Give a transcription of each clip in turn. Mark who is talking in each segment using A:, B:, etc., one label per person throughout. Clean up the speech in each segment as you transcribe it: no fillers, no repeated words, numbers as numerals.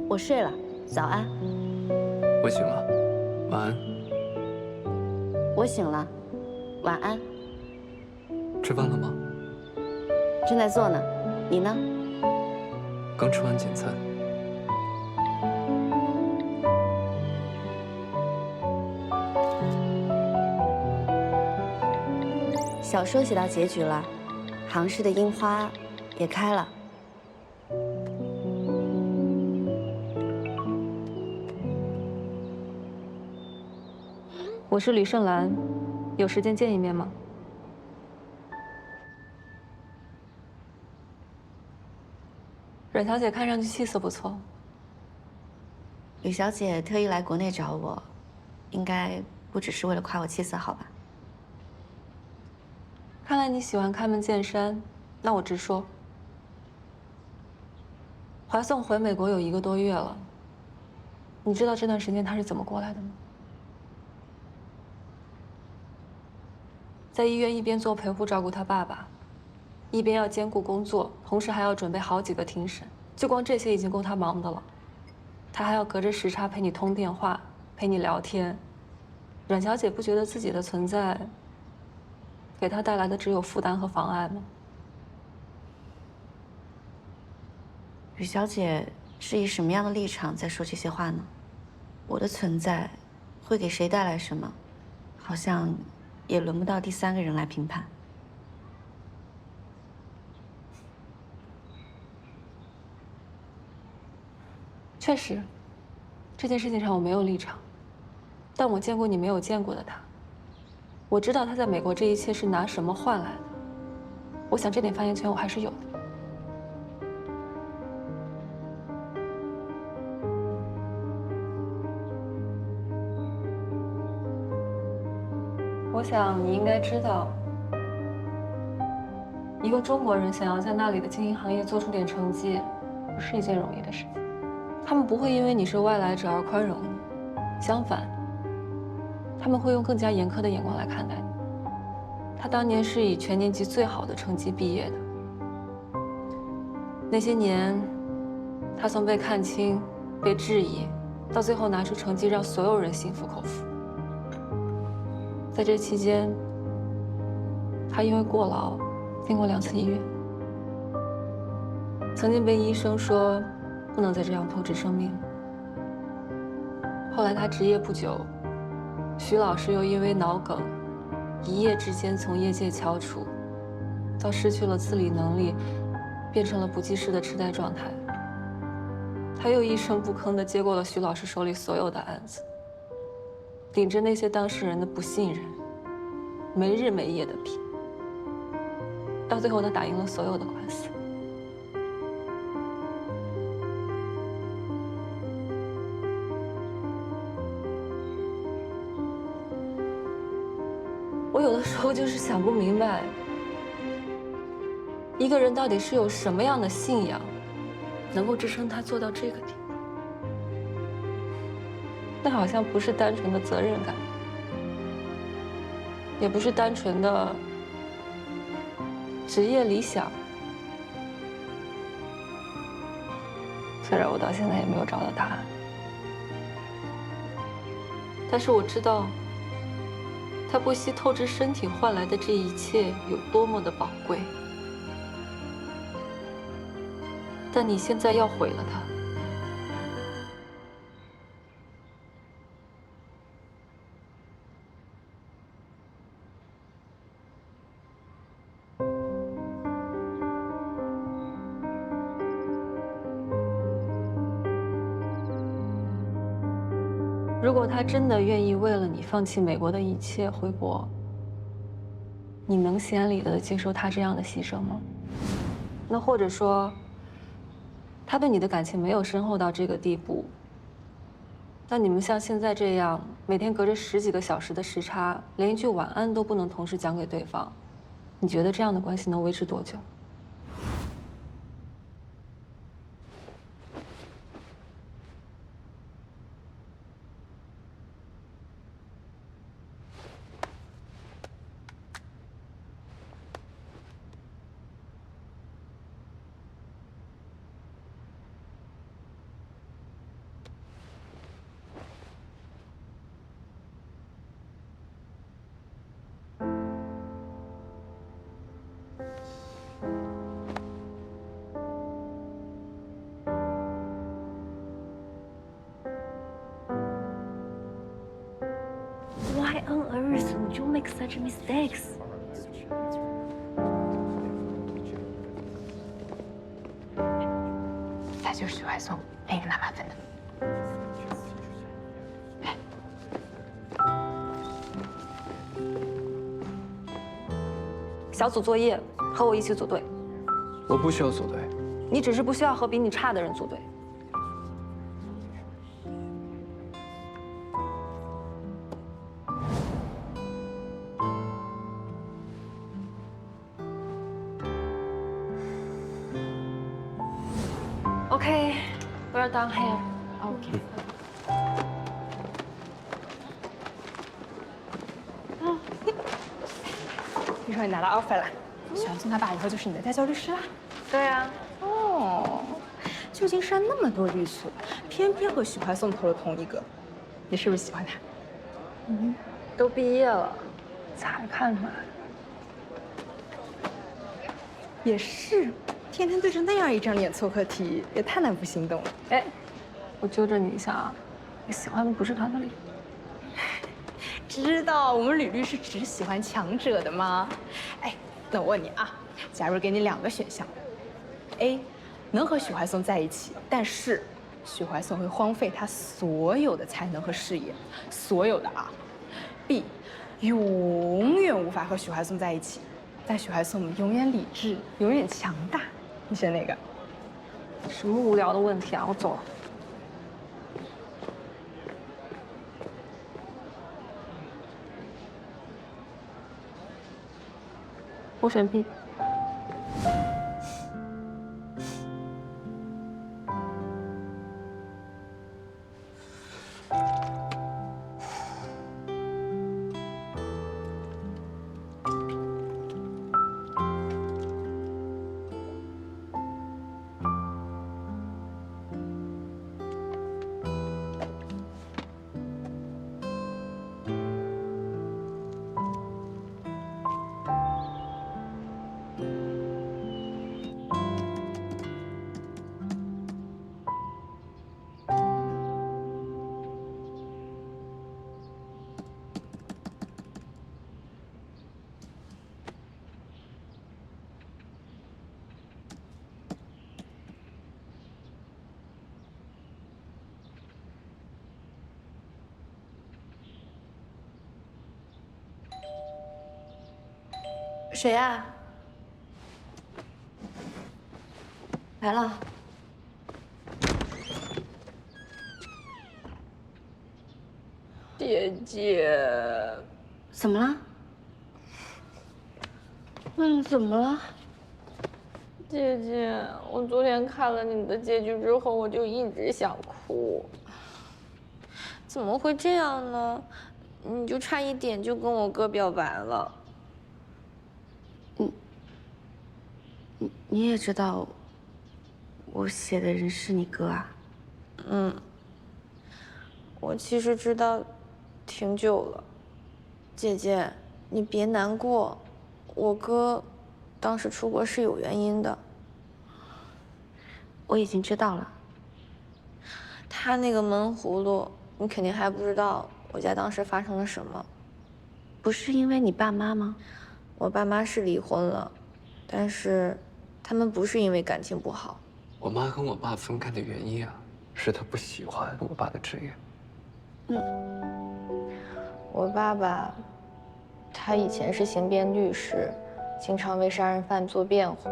A: 我睡了，早安。
B: 我醒了，晚安。
A: 我醒了，晚安。
B: 吃饭了吗？
A: 正在做呢，你呢？
B: 刚吃完简餐。
A: 小说写到结局了，杭市的樱花也开了。
C: 我是吕胜兰，有时间见一面吗？阮小姐看上去气色不错。
A: 吕小姐特意来国内找我，应该不只是为了夸我气色好吧？
C: 看来你喜欢开门见山，那我直说。华颂回美国有1个多月了，你知道这段时间他是怎么过来的吗？在医院一边做陪护照顾他爸爸，一边要兼顾工作，同时还要准备好几个庭审，就光这些已经够他忙的了。他还要隔着时差陪你通电话，陪你聊天。阮小姐不觉得自己的存在给他带来的只有负担和妨碍吗？
A: 吕小姐是以什么样的立场在说这些话呢？我的存在会给谁带来什么？好像也轮不到第三个人来评判。
C: 确实，这件事情上我没有立场，但我见过你没有见过的他，我知道他在美国这一切是拿什么换来的。我想这点发言权我还是有的。我想你应该知道，一个中国人想要在那里的经营行业做出点成绩，不是一件容易的事情。他们不会因为你是外来者而宽容你，相反，他们会用更加严苛的眼光来看待你。他当年是以全年级最好的成绩毕业的，那些年，他从被看轻、被质疑，到最后拿出成绩让所有人心服口服。在这期间，他因为过劳进过2次医院，曾经被医生说不能再这样透支生命了。后来他执业不久，徐老师又因为脑梗，一夜之间从业界翘楚，到失去了自理能力，变成了不记事的痴呆状态。他又一声不吭地接过了徐老师手里所有的案子，顶着那些当事人的不信任，没日没夜地拼，到最后他打赢了所有的官司。我有的时候就是想不明白，一个人到底是有什么样的信仰，能够支撑他做到这个地步？那好像不是单纯的责任感，也不是单纯的职业理想。虽然我到现在也没有找到答案，但是我知道，他不惜透支身体换来的这一切有多么的宝贵。但你现在要毁了他。如果他真的愿意为了你放弃美国的一切回国，你能心安理得地接受他这样的牺牲吗？那或者说，他对你的感情没有深厚到这个地步，那你们像现在这样每天隔着10几个小时的时差，连一句晚安都不能同时讲给对方，你觉得这样的关系能维持多久？
A: on earth would you make such mistakes?
D: 他就是许怀松，没人拿满分的。
C: 小组作业，和我一起组队。
B: 我不需要组队。
C: 你只是不需要和比你差的人组队。Okay, we're done here.
D: OK。听说你拿到 offer 了，许怀松他爸以后就是你的代教律师啦。
C: 对啊。
D: 哦，旧金山那么多律所，偏偏和许怀松投了同一个，你是不是喜欢他？
C: 都毕业了，咋看出来？
D: 也是，天天对着那样一张脸做课题，也太难不心动了。
C: 哎，我纠正你一下啊，你喜欢的不是他的脸。
D: 知道我们吕律师只喜欢强者的吗？哎，那我问你啊，假如给你2个选项 ，A， 能和许怀松在一起，但是许怀松会荒废他所有的才能和事业，所有的啊。B， 永远无法和许怀松在一起，但许怀松永远理智，永远强大。你选哪个？
C: 什么无聊的问题啊！我走了。我选 B。
A: 谁啊？来了。
C: 姐姐，
A: 怎么了？怎么了？
C: 姐姐，我昨天看了你的结局之后，我就一直想哭。怎么会这样呢？你就差一点就跟我哥表白了。
A: 你也知道，我写的人是你哥啊？
C: 我其实知道挺久了。姐姐，你别难过，我哥当时出国是有原因的。
A: 我已经知道了。
C: 他那个闷葫芦，你肯定还不知道我家当时发生了什么。
A: 不是因为你爸妈吗？
C: 我爸妈是离婚了，但是他们不是因为感情不好。
B: 我妈跟我爸分开的原因啊，是她不喜欢我爸的职业。
C: 我爸爸，他以前是刑辩律师，经常为杀人犯做辩护。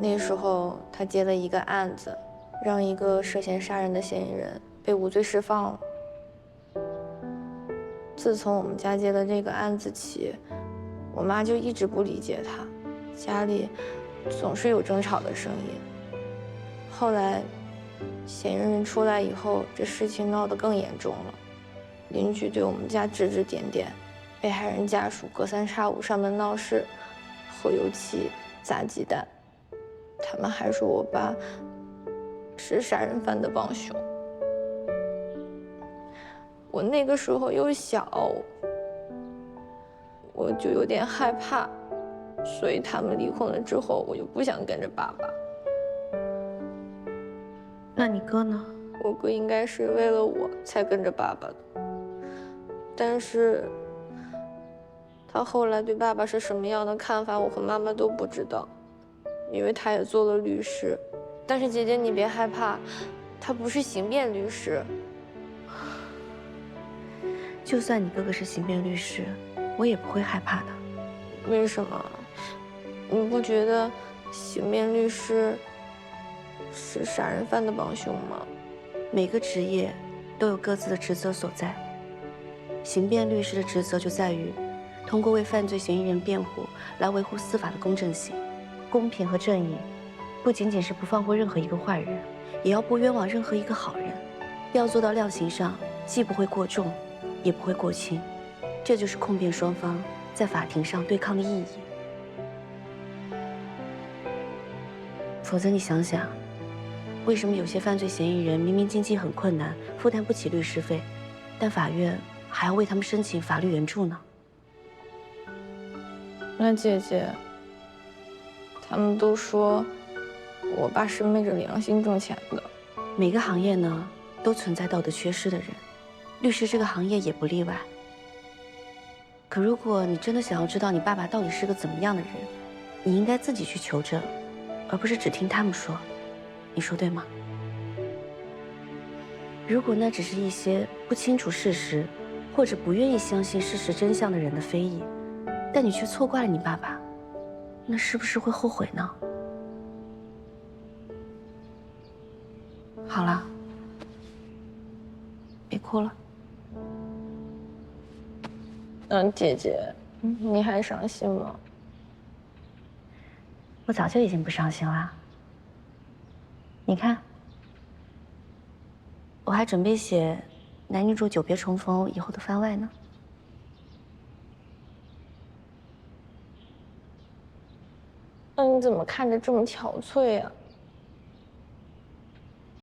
C: 那时候他接了一个案子，让一个涉嫌杀人的嫌疑人被无罪释放了。自从我们家接了这个案子起，我妈就一直不理解他，家里总是有争吵的声音。后来，嫌疑人出来以后，这事情闹得更严重了。邻居对我们家指指点点，被害人家属隔三差五上门闹事，泼油漆、砸鸡蛋。他们还说我爸是杀人犯的帮凶。我那个时候又小，我就有点害怕，所以他们离婚了之后，我就不想跟着爸爸。
A: 那你哥呢？
C: 我哥应该是为了我才跟着爸爸的，但是他后来对爸爸是什么样的看法，我和妈妈都不知道，因为他也做了律师。但是姐姐你别害怕，他不是刑辩律师。
A: 就算你哥哥是刑辩律师，我也不会害怕的。
C: 为什么？你不觉得刑辩律师是杀人犯的帮凶吗？
A: 每个职业都有各自的职责所在。刑辩律师的职责就在于，通过为犯罪嫌疑人辩护，来维护司法的公正性、公平和正义。不仅仅是不放过任何一个坏人，也要不冤枉任何一个好人。要做到量刑上既不会过重，也不会过轻。这就是控辩双方在法庭上对抗的意义。否则你想想，为什么有些犯罪嫌疑人明明经济很困难，负担不起律师费，但法院还要为他们申请法律援助呢？
C: 那姐姐，他们都说我爸是昧着良心挣钱的。
A: 每个行业呢，都存在道德缺失的人，律师这个行业也不例外。可如果你真的想要知道你爸爸到底是个怎么样的人，你应该自己去求证，而不是只听他们说。你说对吗？如果那只是一些不清楚事实，或者不愿意相信事实真相的人的非议，但你却错怪了你爸爸，那是不是会后悔呢？好了，别哭了。
C: 姐姐，你还伤心吗？
A: 我早就已经不伤心啦。你看，我还准备写男女主久别重逢以后的番外呢。
C: 那你怎么看着这么憔悴啊？